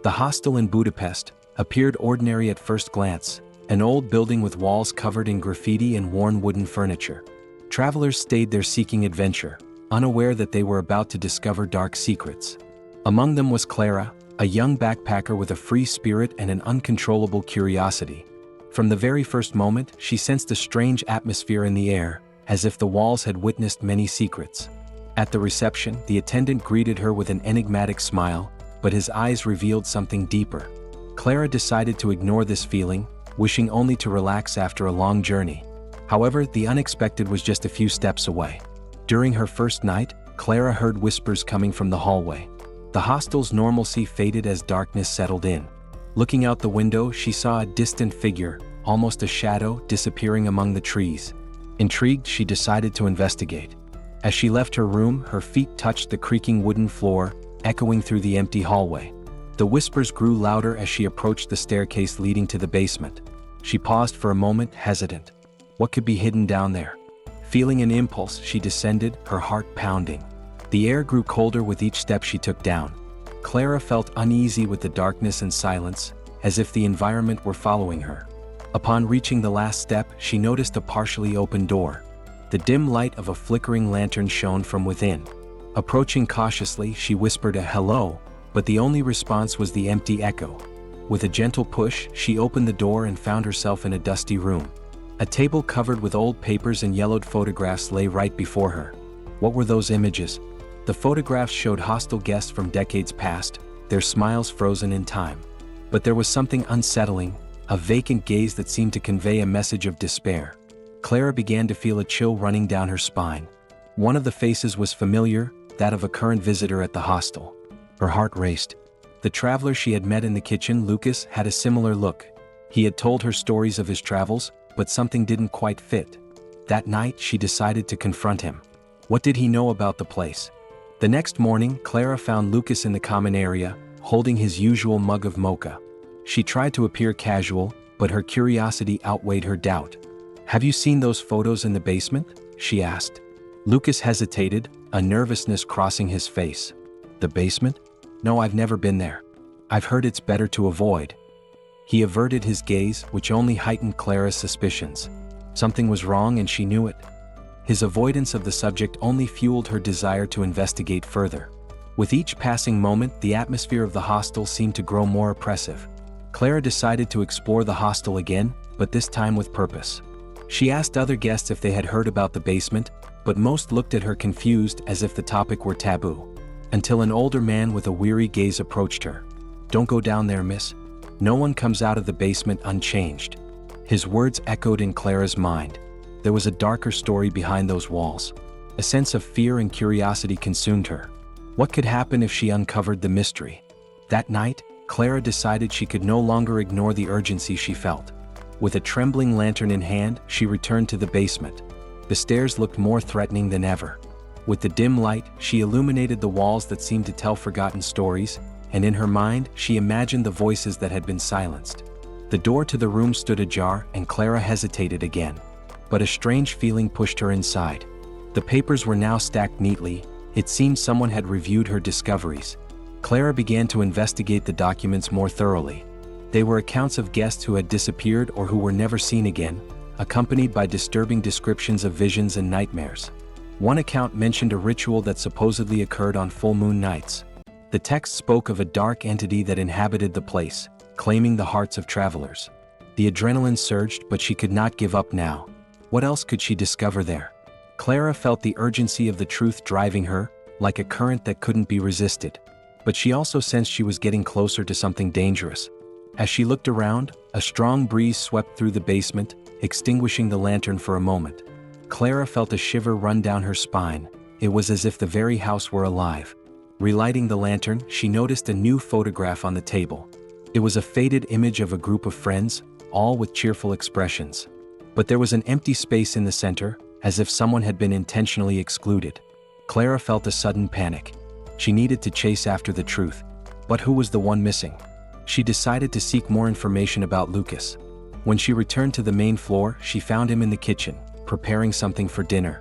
The hostel in Budapest appeared ordinary at first glance, an old building with walls covered in graffiti and worn wooden furniture. Travelers stayed there seeking adventure, unaware that they were about to discover dark secrets. Among them was Clara, a young backpacker with a free spirit and an uncontrollable curiosity. From the very first moment, she sensed a strange atmosphere in the air, as if the walls had witnessed many secrets. At the reception, the attendant greeted her with an enigmatic smile, but his eyes revealed something deeper. Clara decided to ignore this feeling, wishing only to relax after a long journey. However, the unexpected was just a few steps away. During her first night, Clara heard whispers coming from the hallway. The hostel's normalcy faded as darkness settled in. Looking out the window, she saw a distant figure, almost a shadow, disappearing among the trees. Intrigued, she decided to investigate. As she left her room, her feet touched the creaking wooden floor, echoing through the empty hallway. The whispers grew louder as she approached the staircase leading to the basement. She paused for a moment, hesitant. What could be hidden down there? Feeling an impulse, she descended, her heart pounding. The air grew colder with each step she took down. Clara felt uneasy with the darkness and silence, as if the environment were following her. Upon reaching the last step, she noticed a partially open door. The dim light of a flickering lantern shone from within. Approaching cautiously, she whispered a hello, but the only response was the empty echo. With a gentle push, she opened the door and found herself in a dusty room. A table covered with old papers and yellowed photographs lay right before her. What were those images? The photographs showed hostel guests from decades past, their smiles frozen in time. But there was something unsettling, a vacant gaze that seemed to convey a message of despair. Clara began to feel a chill running down her spine. One of the faces was familiar, that of a current visitor at the hostel. Her heart raced. The traveler she had met in the kitchen, Lucas, had a similar look. He had told her stories of his travels, but something didn't quite fit. That night, she decided to confront him. What did he know about the place? The next morning, Clara found Lucas in the common area, holding his usual mug of mocha. She tried to appear casual, but her curiosity outweighed her doubt. "Have you seen those photos in the basement?" she asked. Lucas hesitated, a nervousness crossing his face. "The basement? No, I've never been there. I've heard it's better to avoid." He averted his gaze, which only heightened Clara's suspicions. Something was wrong and she knew it. His avoidance of the subject only fueled her desire to investigate further. With each passing moment, the atmosphere of the hostel seemed to grow more oppressive. Clara decided to explore the hostel again, but this time with purpose. She asked other guests if they had heard about the basement, but most looked at her confused as if the topic were taboo. Until an older man with a weary gaze approached her. "Don't go down there, miss. No one comes out of the basement unchanged." His words echoed in Clara's mind. There was a darker story behind those walls. A sense of fear and curiosity consumed her. What could happen if she uncovered the mystery? That night, Clara decided she could no longer ignore the urgency she felt. With a trembling lantern in hand, she returned to the basement. The stairs looked more threatening than ever. With the dim light, she illuminated the walls that seemed to tell forgotten stories, and in her mind, she imagined the voices that had been silenced. The door to the room stood ajar, and Clara hesitated again. But a strange feeling pushed her inside. The papers were now stacked neatly. It seemed someone had reviewed her discoveries. Clara began to investigate the documents more thoroughly. They were accounts of guests who had disappeared or who were never seen again, accompanied by disturbing descriptions of visions and nightmares. One account mentioned a ritual that supposedly occurred on full moon nights. The text spoke of a dark entity that inhabited the place, claiming the hearts of travelers. The adrenaline surged, but she could not give up now. What else could she discover there? Clara felt the urgency of the truth driving her, like a current that couldn't be resisted. But she also sensed she was getting closer to something dangerous. As she looked around, a strong breeze swept through the basement, extinguishing the lantern for a moment. Clara felt a shiver run down her spine. It was as if the very house were alive. Relighting the lantern, she noticed a new photograph on the table. It was a faded image of a group of friends, all with cheerful expressions. But there was an empty space in the center, as if someone had been intentionally excluded. Clara felt a sudden panic. She needed to chase after the truth. But who was the one missing? She decided to seek more information about Lucas. When she returned to the main floor, she found him in the kitchen, preparing something for dinner.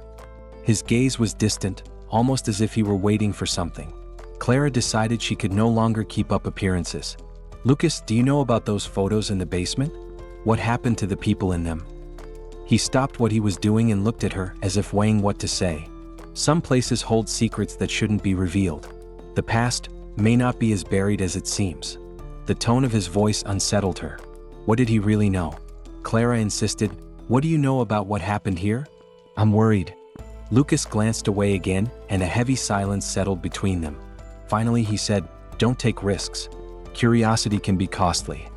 His gaze was distant, almost as if he were waiting for something. Clara decided she could no longer keep up appearances. "Lucas, do you know about those photos in the basement? What happened to the people in them?" He stopped what he was doing and looked at her as if weighing what to say. Some places hold secrets that shouldn't be revealed. The past may not be as buried as it seems. The tone of his voice unsettled her. What did he really know? Clara insisted, "What do you know about what happened here?" "I'm worried." Lucas glanced away again, and a heavy silence settled between them. Finally he said, "Don't take risks. Curiosity can be costly."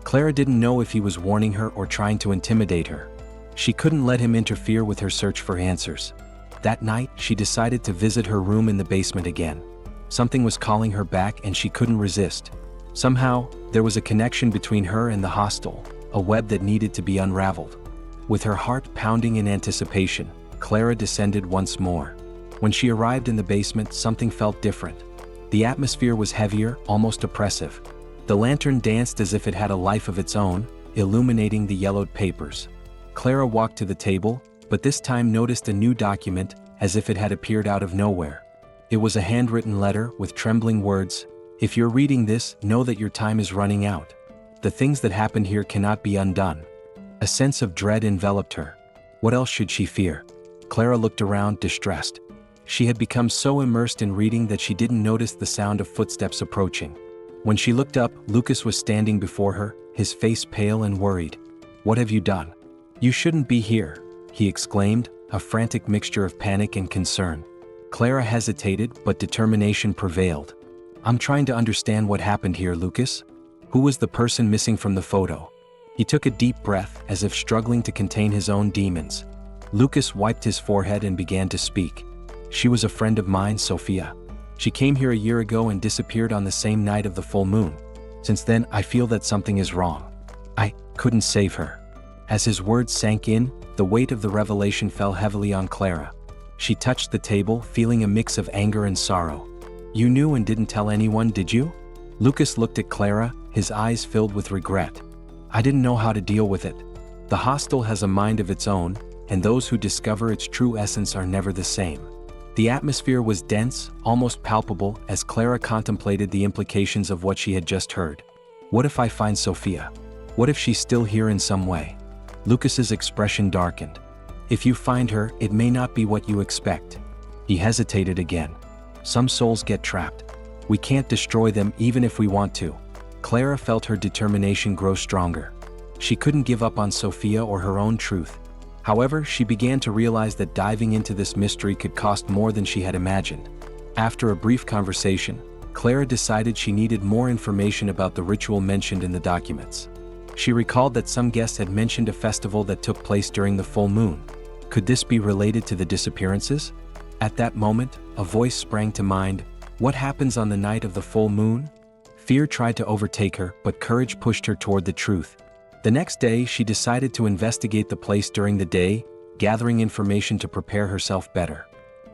Clara didn't know if he was warning her or trying to intimidate her. She couldn't let him interfere with her search for answers. That night, she decided to visit her room in the basement again. Something was calling her back and she couldn't resist. Somehow, there was a connection between her and the hostel, a web that needed to be unraveled. With her heart pounding in anticipation, Clara descended once more. When she arrived in the basement, something felt different. The atmosphere was heavier, almost oppressive. The lantern danced as if it had a life of its own, illuminating the yellowed papers. Clara walked to the table, but this time noticed a new document, as if it had appeared out of nowhere. It was a handwritten letter with trembling words. "If you're reading this, know that your time is running out. The things that happened here cannot be undone." A sense of dread enveloped her. What else should she fear? Clara looked around, distressed. She had become so immersed in reading that she didn't notice the sound of footsteps approaching. When she looked up, Lucas was standing before her, his face pale and worried. "What have you done? You shouldn't be here," he exclaimed, a frantic mixture of panic and concern. Clara hesitated, but determination prevailed. "I'm trying to understand what happened here, Lucas. Who was the person missing from the photo?" He took a deep breath, as if struggling to contain his own demons. Lucas wiped his forehead and began to speak. "She was a friend of mine, Sophia. She came here a year ago and disappeared on the same night of the full moon. Since then, I feel that something is wrong. I couldn't save her." As his words sank in, the weight of the revelation fell heavily on Clara. She touched the table, feeling a mix of anger and sorrow. "You knew and didn't tell anyone, did you?" Lucas looked at Clara, his eyes filled with regret. "I didn't know how to deal with it. The hostel has a mind of its own, and those who discover its true essence are never the same." The atmosphere was dense, almost palpable, as Clara contemplated the implications of what she had just heard. "What if I find Sophia? What if she's still here in some way?" Lucas's expression darkened. "If you find her, it may not be what you expect." He hesitated again. "Some souls get trapped. We can't destroy them even if we want to." Clara felt her determination grow stronger. She couldn't give up on Sophia or her own truth. However, she began to realize that diving into this mystery could cost more than she had imagined. After a brief conversation, Clara decided she needed more information about the ritual mentioned in the documents. She recalled that some guests had mentioned a festival that took place during the full moon. Could this be related to the disappearances? At that moment, a voice sprang to mind. What happens on the night of the full moon? Fear tried to overtake her, but courage pushed her toward the truth. The next day, she decided to investigate the place during the day, gathering information to prepare herself better.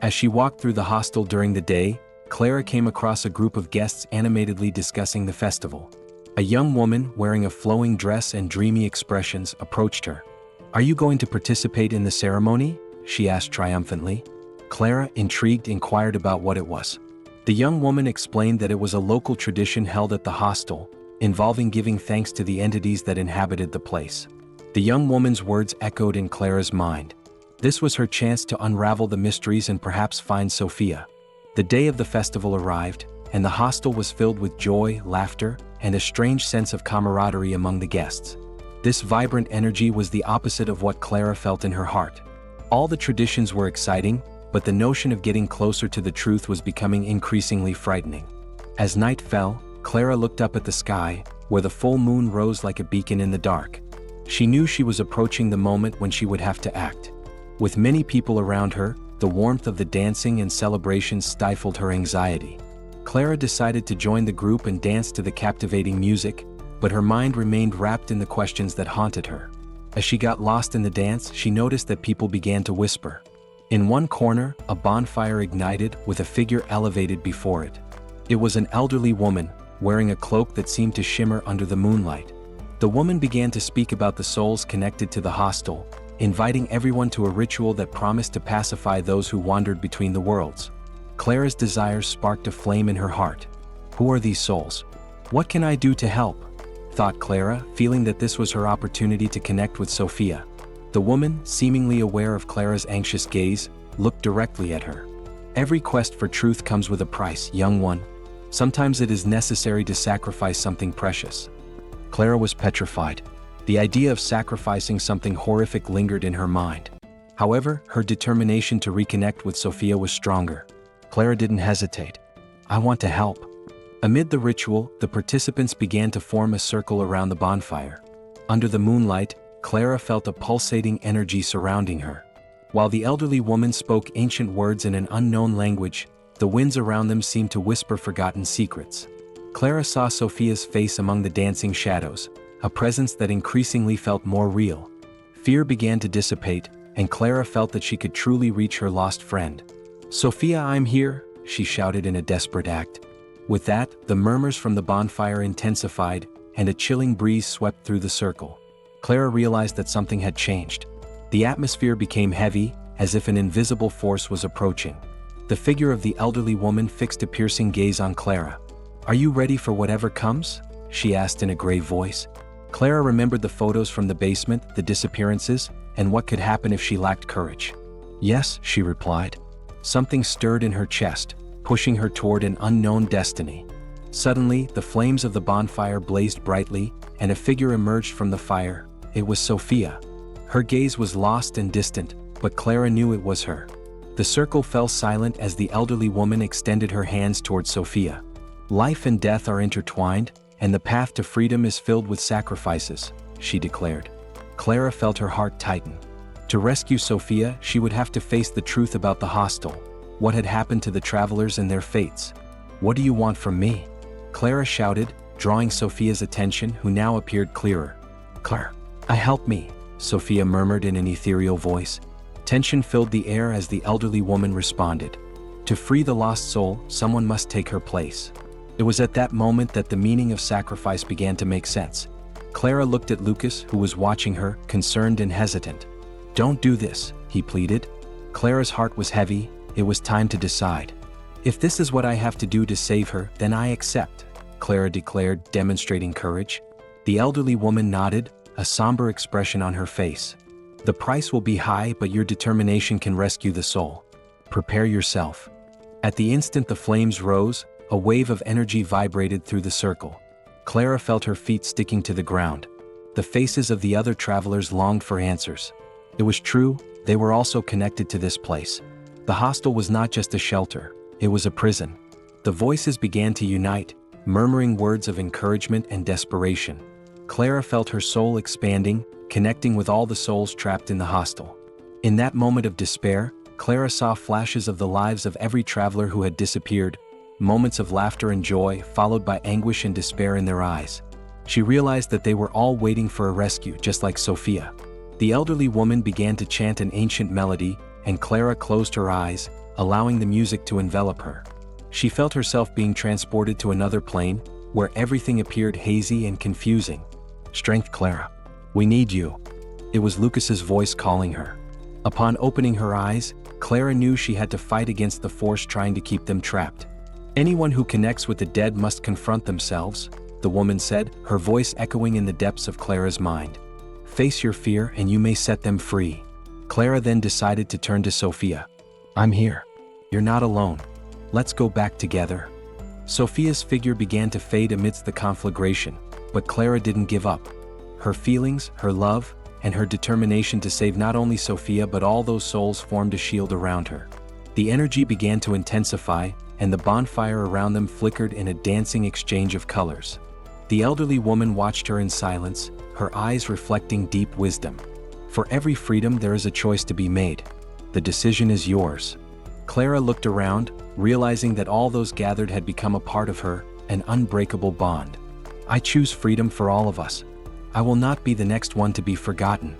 As she walked through the hostel during the day, Clara came across a group of guests animatedly discussing the festival. A young woman, wearing a flowing dress and dreamy expressions, approached her. "Are you going to participate in the ceremony?" she asked triumphantly. Clara, intrigued, inquired about what it was. The young woman explained that it was a local tradition held at the hostel, involving giving thanks to the entities that inhabited the place. The young woman's words echoed in Clara's mind. This was her chance to unravel the mysteries and perhaps find Sophia. The day of the festival arrived, and the hostel was filled with joy, laughter, and a strange sense of camaraderie among the guests. This vibrant energy was the opposite of what Clara felt in her heart. All the traditions were exciting, but the notion of getting closer to the truth was becoming increasingly frightening. As night fell, Clara looked up at the sky, where the full moon rose like a beacon in the dark. She knew she was approaching the moment when she would have to act. With many people around her, the warmth of the dancing and celebrations stifled her anxiety. Clara decided to join the group and dance to the captivating music, but her mind remained wrapped in the questions that haunted her. As she got lost in the dance, she noticed that people began to whisper. In one corner, a bonfire ignited with a figure elevated before it. It was an elderly woman, wearing a cloak that seemed to shimmer under the moonlight. The woman began to speak about the souls connected to the hostel, inviting everyone to a ritual that promised to pacify those who wandered between the worlds. Clara's desires sparked a flame in her heart. Who are these souls? What can I do to help? Thought Clara, feeling that this was her opportunity to connect with Sophia. The woman, seemingly aware of Clara's anxious gaze, looked directly at her. Every quest for truth comes with a price, young one. Sometimes it is necessary to sacrifice something precious. Clara was petrified. The idea of sacrificing something horrific lingered in her mind. However, her determination to reconnect with Sophia was stronger. Clara didn't hesitate. I want to help. Amid the ritual, the participants began to form a circle around the bonfire. Under the moonlight, Clara felt a pulsating energy surrounding her. While the elderly woman spoke ancient words in an unknown language, the winds around them seemed to whisper forgotten secrets. Clara saw Sophia's face among the dancing shadows, a presence that increasingly felt more real. Fear began to dissipate, and Clara felt that she could truly reach her lost friend. "Sophia, I'm here," she shouted in a desperate act. With that, the murmurs from the bonfire intensified, and a chilling breeze swept through the circle. Clara realized that something had changed. The atmosphere became heavy, as if an invisible force was approaching. The figure of the elderly woman fixed a piercing gaze on Clara. "Are you ready for whatever comes?" she asked in a grave voice. Clara remembered the photos from the basement, the disappearances, and what could happen if she lacked courage. "Yes," she replied. Something stirred in her chest, pushing her toward an unknown destiny. Suddenly, the flames of the bonfire blazed brightly, and a figure emerged from the fire. It was Sophia. Her gaze was lost and distant, but Clara knew it was her. The circle fell silent as the elderly woman extended her hands toward Sophia. "Life and death are intertwined, and the path to freedom is filled with sacrifices," she declared. Clara felt her heart tighten. To rescue Sophia, she would have to face the truth about the hostel. What had happened to the travelers and their fates? "What do you want from me?" Clara shouted, drawing Sophia's attention, who now appeared clearer. "Clara, help me," Sophia murmured in an ethereal voice. Tension filled the air as the elderly woman responded. To free the lost soul, someone must take her place. It was at that moment that the meaning of sacrifice began to make sense. Clara looked at Lucas, who was watching her, concerned and hesitant. "Don't do this," he pleaded. Clara's heart was heavy. It was time to decide. "If this is what I have to do to save her, then I accept," Clara declared, demonstrating courage. The elderly woman nodded, a somber expression on her face. "The price will be high, but your determination can rescue the soul. Prepare yourself." At the instant the flames rose, a wave of energy vibrated through the circle. Clara felt her feet sticking to the ground. The faces of the other travelers longed for answers. It was true, they were also connected to this place. The hostel was not just a shelter, it was a prison. The voices began to unite, murmuring words of encouragement and desperation. Clara felt her soul expanding, connecting with all the souls trapped in the hostel. In that moment of despair, Clara saw flashes of the lives of every traveler who had disappeared, moments of laughter and joy followed by anguish and despair in their eyes. She realized that they were all waiting for a rescue, just like Sophia. The elderly woman began to chant an ancient melody, and Clara closed her eyes, allowing the music to envelop her. She felt herself being transported to another plane, where everything appeared hazy and confusing. "Strength, Clara. We need you." It was Lucas's voice calling her. Upon opening her eyes, Clara knew she had to fight against the force trying to keep them trapped. "Anyone who connects with the dead must confront themselves," the woman said, her voice echoing in the depths of Clara's mind. "Face your fear and you may set them free." Clara then decided to turn to Sophia. "I'm here. You're not alone. Let's go back together." Sophia's figure began to fade amidst the conflagration, but Clara didn't give up. Her feelings, her love, and her determination to save not only Sophia but all those souls formed a shield around her. The energy began to intensify, and the bonfire around them flickered in a dancing exchange of colors. The elderly woman watched her in silence, her eyes reflecting deep wisdom. "For every freedom there is a choice to be made. The decision is yours." Clara looked around, realizing that all those gathered had become a part of her, an unbreakable bond. "I choose freedom for all of us. I will not be the next one to be forgotten."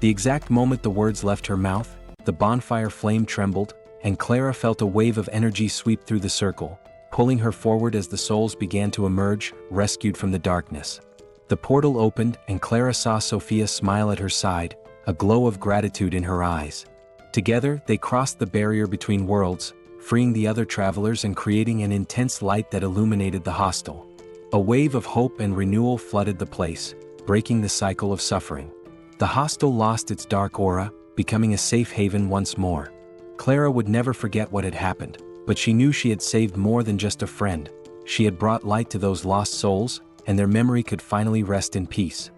The exact moment the words left her mouth, the bonfire flame trembled, and Clara felt a wave of energy sweep through the circle, pulling her forward as the souls began to emerge, rescued from the darkness. The portal opened, and Clara saw Sophia smile at her side, a glow of gratitude in her eyes. Together, they crossed the barrier between worlds, freeing the other travelers and creating an intense light that illuminated the hostel. A wave of hope and renewal flooded the place, breaking the cycle of suffering. The hostel lost its dark aura, becoming a safe haven once more. Clara would never forget what had happened, but she knew she had saved more than just a friend. She had brought light to those lost souls, and their memory could finally rest in peace.